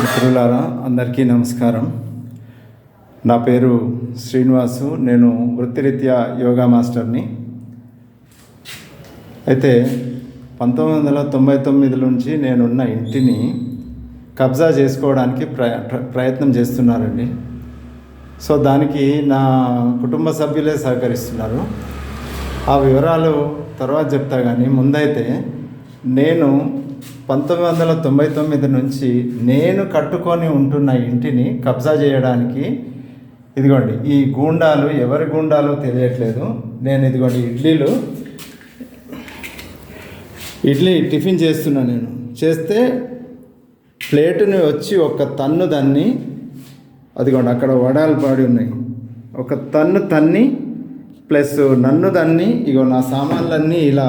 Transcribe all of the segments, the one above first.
మిత్రులారా, అందరికీ నమస్కారం. నా పేరు శ్రీనివాసు. నేను వృత్తిరీత్యా యోగా మాస్టర్ని. అయితే 1999 నుంచి నేనున్న ఇంటిని కబ్జా చేసుకోవడానికి ప్రయత్నం చేస్తున్నారండి. సో దానికి నా కుటుంబ సభ్యులే సహకరిస్తున్నారు. ఆ వివరాలు తర్వాత చెప్తా. కానీ ముందైతే నేను 1999 నుంచి నేను కట్టుకొని ఉంటున్న ఇంటిని కబ్జా చేయడానికి, ఇదిగోండి ఈ గూండాలు, ఎవరి గూండాలో తెలియట్లేదు. నేను ఇదిగోండి ఇడ్లీ టిఫిన్ చేస్తున్నా. నేను చేస్తే ప్లేటుని వచ్చి ఒక తన్ను దాన్ని, అదిగోండి అక్కడ వడాలు పాడి ఉన్నాయి, ఒక తన్ను తన్ని ప్లస్ నన్ను దాన్ని, ఇగో నా సామాన్లన్నీ ఇలా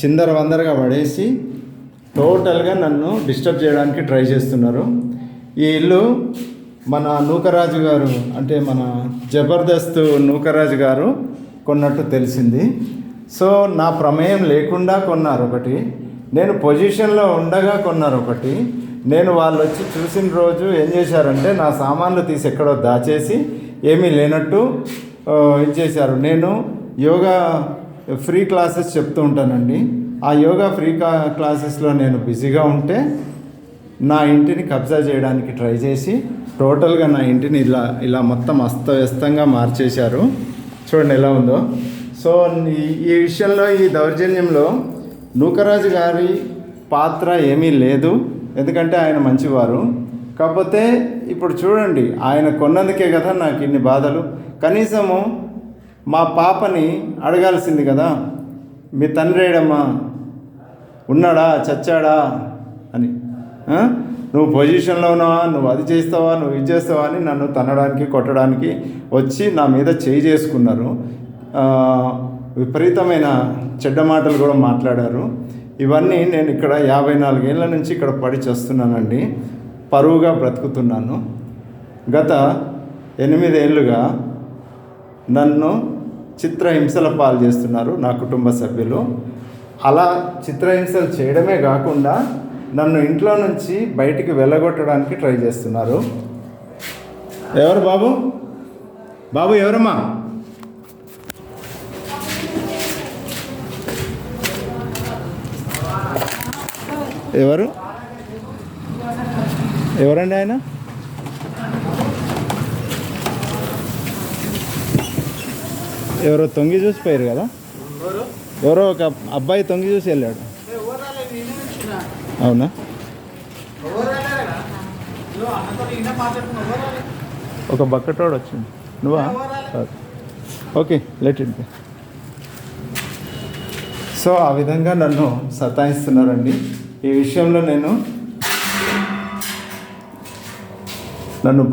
చిందరవందరగా పడేసి టోటల్గా నన్ను డిస్టర్బ్ చేయడానికి ట్రై చేస్తున్నారు. ఈ ఇల్లు మన నూకరాజు గారు, అంటే మన జబర్దస్త్ నూకరాజు గారు కొన్నట్టు తెలిసింది. సో నా ప్రమేయం లేకుండా కొన్నారు ఒకటి, నేను పొజిషన్లో ఉండగా కొన్నారు ఒకటి. నేను వాళ్ళు వచ్చి చూసిన రోజు ఏం చేశారంటే నా సామాన్లు తీసి ఎక్కడో దాచేసి ఏమీ లేనట్టు ఇచ్చేశారు. నేను యోగా ఫ్రీ క్లాసెస్ చెప్తూ ఉంటానండి. ఆ యోగా ఫ్రీ క్లాసెస్లో నేను బిజీగా ఉంటే నా ఇంటిని కబ్జా చేయడానికి ట్రై చేసి టోటల్గా నా ఇంటిని ఇలా మొత్తం అస్తవ్యస్తంగా మార్చేశారు. చూడండి ఎలా ఉందో. సో ఈ విషయంలో, ఈ దౌర్జన్యంలో నూకరాజు గారి పాత్ర ఏమీ లేదు, ఎందుకంటే ఆయన మంచివారు. కాకపోతే ఇప్పుడు చూడండి, ఆయన కొన్నందుకే కదా నాకు ఇన్ని బాధలు. కనీసము మా పాపని అడగాల్సింది కదా, మీ తండ్రి ఏడమ్మా, ఉన్నాడా, చచ్చాడా అని. నువ్వు పొజిషన్లో ఉన్నావా, నువ్వు అది చేస్తావా, నువ్వు ఇది చేస్తావా అని నన్ను తన్నడానికి, కొట్టడానికి వచ్చి నా మీద చేయి చేసుకున్నారు. విపరీతమైన చెడ్డ మాటలు కూడా మాట్లాడారు. ఇవన్నీ నేను ఇక్కడ 54 ఏళ్ళ నుంచి ఇక్కడ పడి చేస్తున్నానండి. పరువుగా బ్రతుకుతున్నాను. గత 8 ఏళ్ళుగా నన్ను చిత్రహింసల పాలు చేస్తున్నారు నా కుటుంబ సభ్యులు. అలా చిత్రహింసలు చేయడమే కాకుండా నన్ను ఇంట్లో నుంచి బయటికి వెళ్ళగొట్టడానికి ట్రై చేస్తున్నారు. ఎవరు బాబు? బాబు ఎవరమ్మా? ఎవరండి ఆయన? ఎవరో తొంగి చూసిపోయారు కదా, ఎవరో ఒక అబ్బాయి తొంగి చూసి వెళ్ళాడు. అవునా? ఒక బక్కటోడు వచ్చింది. నువ్వా? Okay, let it be. So ఆ విధంగా నన్ను సతాయిస్తున్నారండి. ఈ విషయంలో నన్ను